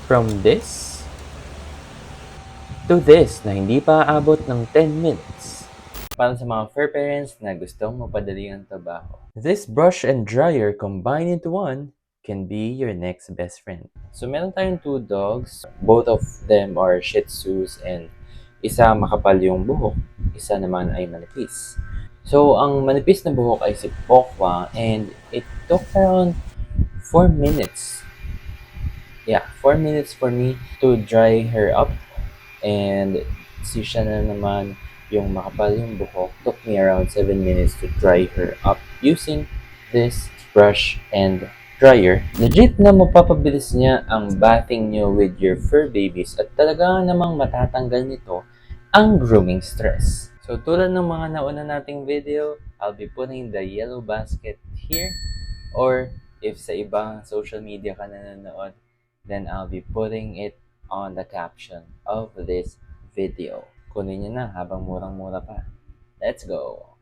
From this to this na hindi pa aabot ng 10 minutes. Para sa mga fur parents na gustong mapadali ang trabaho. This brush and dryer combined into one can be your next best friend. So meron tayong 2 dogs. Both of them are Shih Tzus and isa makapal yung buhok, isa naman ay manipis. So ang manipis na buhok ay si Pokwa and it took around 4 minutes. Yeah, 4 minutes for me to dry her up. And si siya na naman yung makapal yung buhok. Took me around 7 minutes to dry her up using this brush and dryer. Legit na mapapabilis niya ang bathing niyo with your fur babies at talaga namang matatanggal nito ang grooming stress. So tulad ng mga nauna nating video, I'll be putting the yellow basket here, or if sa ibang social media ka nanonood, then I'll be putting it on the caption of this video. Kunin nyo na habang murang-mura pa. Let's go!